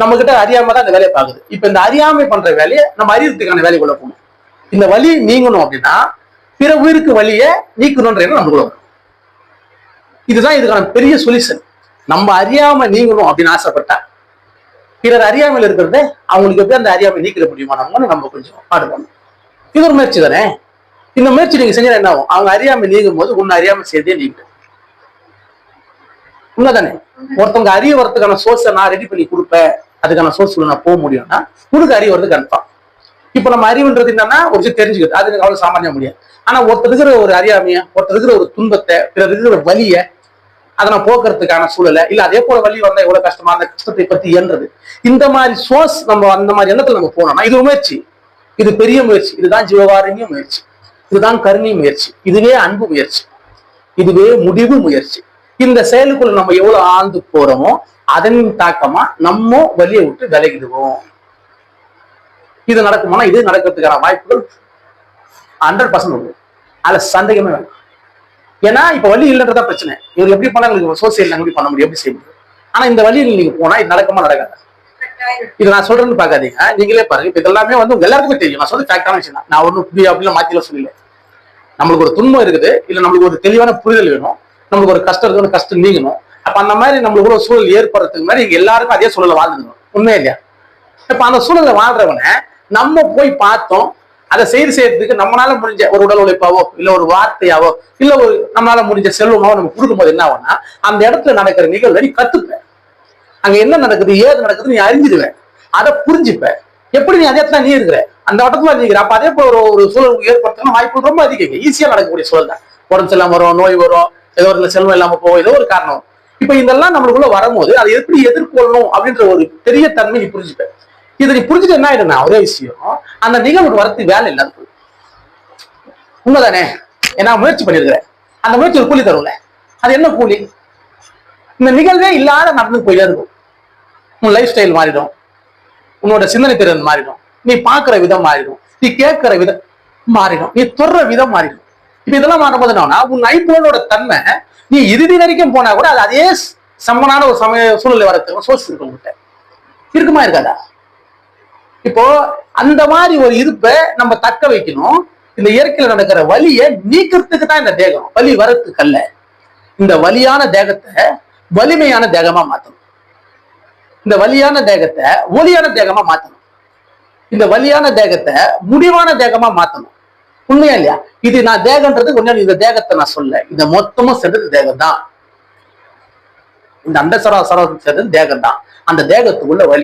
நம்ம கிட்ட அறியாம தான் இந்த வேலையை பாக்குது. இப்ப இந்த அறியாமை பண்ற வேலையை நம்ம அறியறதுக்கான வேலைக்குள்ள போகணும். இந்த வலி நீங்கணும் அப்படின்னா பிற உயிருக்கு வலியை நீக்கணும்ன்ற நமக்குள்ள வரும். இதுதான் இதுக்கான பெரிய சொல்யூஷன். நம்ம அறியாம நீங்கணும் அப்படின்னு ஆசைப்பட்டா பிறர் அறியாமல் இருக்கிறத அவங்களுக்கு எப்படி அந்த அறியாமை நீக்கிட முடியுமா நம்ம கொஞ்சம் பாடுபடணும். இது ஒரு முயற்சி தானே. இந்த முயற்சி நீங்க செஞ்சா என்ன ஆகும்? அவங்க அறியாமை நீங்கும் போது உன்னை அறியாம சேர்த்தே நீக்கிட்டு உண்மைதானே. ஒருத்தவங்க அறிய வரதுக்கான சோர்ஸை நான் ரெடி பண்ணி கொடுப்பேன், அதுக்கான சோர்ஸ்ல நான் போக முடியும்னா உனக்கு அறிய வரது கன்ஃபார்ம். இப்ப நம்ம அறிவுன்றது என்னன்னா ஒரு விஷயம் தெரிஞ்சுக்கிறது, அது எனக்கு அவ்வளவு சாமானியம் முடியாது. ஆனா ஒருத்தர் இருக்கிற ஒரு அறியாமைய, ஒருத்தர் இருக்கிற ஒரு துன்பத்தை, பிறர் இருக்கிற வலிய அதை நான் போக்குறதுக்கான சூழலை இல்ல அதே போல வலி வந்தா எவ்வளவு கஷ்டமா அந்த கஷ்டத்தை பத்தி என்றது இந்த மாதிரி சோர்ஸ் நம்ம அந்த மாதிரி எண்ணத்துல நம்ம போனோம்னா இது முயற்சி. இது பெரிய முயற்சி. இதுதான் ஜீவகாருண்ய முயற்சி, இதுதான் கருணை முயற்சி, இதுவே அன்பு முயற்சி, இதுவே முடிவு முயற்சி. இந்த செயலுக்குள்ள நம்ம எவ்வளவு ஆழ்ந்து போறோமோ அதன் தாக்கமா நம்ம வலியை விட்டு விலகிடுவோம். இது நடக்குமானா இது நடக்கிறதுக்கான வாய்ப்புகள் 100% உண்டு. அதுல சந்தேகமே வேணும். ஏன்னா இப்ப வலி இல்லைன்றதா பிரச்சனை. இவர் எப்படி பண்ணா உங்களுக்கு சோசியல் எப்படி பண்ண முடியும், எப்படி செய்ய முடியும்? ஆனா இந்த வழியில் நீங்க போனா இது நடக்குமா நடக்காது? இது நான் சொல்றேன்னு பாக்காதீங்க, நீங்களே பாருங்க. இப்ப இதெல்லாமே உங்க எல்லாருக்குமே தெரியும். நான் சொல்றது ஃபேக்டான விஷயம் தான். நான் ஒன்னும் புரிய அப்படிலாம் மாத்திலாம் சொல்லல. நம்மளுக்கு ஒரு துன்பம் இருக்குது, இல்ல நம்மளுக்கு ஒரு தெளிவான புரிதல் வேணும், நம்மளுக்கு ஒரு கஷ்டம் இருக்கு, கஷ்டம் நீங்கணும். அப்ப அந்த மாதிரி நம்மளுக்கு ஒரு சூழல் ஏற்படுறதுக்கு மாதிரி இங்க எல்லாருக்கும் அதே சூழலை வாழ்ந்துக்கணும். உண்மையா இல்லையா? இப்ப அந்த சூழலை வாழ்றவனை நம்ம போய் பார்த்தோம், அதை செய்யறதுக்கு நம்மளால முடிஞ்ச ஒரு உடல் உழைப்பாவோ இல்ல ஒரு வார்த்தையாவோ இல்ல ஒரு நம்மளால முடிஞ்ச செல்வமாவோ நம்ம கொடுக்கும்போது என்ன ஆகும்னா அந்த இடத்துல நடக்கிற நிகழ்வை நீ கத்துப்ப. அங்க என்ன நடக்குது ஏது நடக்குது நீ அறிஞ்சிடுவேன், அதை புரிஞ்சுப்ப. எப்படி நீ அதே இடத்துல நீ இருக்கிற அந்த வட்டத்துல நீங்கிற, அப்ப அதே போல ஒரு சூழல் ஏற்படுத்தணும் வாய்ப்பு ரொம்ப அதிகம். ஈஸியா நடக்கக்கூடிய சூழல் தான். உடம்பு எல்லாம் வரும், நோய் வரும், ஏதோ ஒரு செல்வம் இல்லாம போகும், ஏதோ ஒரு காரணம். இப்ப இதெல்லாம் நம்மளுக்குள்ள வரும்போது அதை எப்படி எதிர்கொள்ளணும் அப்படின்ற ஒரு பெரிய தன்மை நீ புரிஞ்சுப்ப. இதை நீ புரிஞ்சுட்டு என்ன ஆயிடுனா ஒரே விஷயம், அந்த நிகழ்வுக்கு வரத்துக்கு வேலை இல்லாத உண்மைதானே. ஏன்னா முயற்சி பண்ணிருக்கிறேன், அந்த முயற்சி ஒரு கூலி தரும்ல. அது என்ன கூலி? இந்த நிகழ்வே இல்லாத நடந்து போயிட்டே இருக்கும். உன் லைஃப் ஸ்டைல் மாறிடும், உன்னோட சிந்தனை திறன் மாறிடும், நீ பாக்குற விதம் மாறிடும், நீ கேட்கிற விதம் மாறிடும், நீ தொடுற விதம் மாறிடும். இப்ப இதெல்லாம் மாறும்போது என்னன்னா உன் ஐபோனோட தன்மை நீ இறுதி வரைக்கும் போனா கூட அது அதே சமனான ஒரு சூழ்நிலை வரத்துக்கு சோர்ஸ் இருக்கு உங்ககிட்ட. இருக்குமா இருக்காதா? இப்போ அந்த மாதிரி ஒரு இருப்பை நம்ம தக்க வைக்கணும். இந்த இயற்கையில நடக்கிற வலியை நீக்கிறதுக்கு தான் இந்த தேகம். வலி வரத்துக்கு அல்ல. இந்த வலியான தேகத்தை வலிமையான தேகமா மாத்தணும். இந்த வலியான தேகத்தை ஒலியான தேகமா மாத்தணும். இந்த வலியான தேகத்தை முடிவான தேகமா மாத்தணும். உண்மையா இல்லையா? இது நான் தேகன்றது கொஞ்சம் இந்த தேகத்தை நான் சொல்ல, இந்த மொத்தமும் சேர்ந்தது தேகம் தான். இந்த அண்டசரா சேர்ந்தது தேகம் தான். அந்த தேகத்துக்குள்ள வலி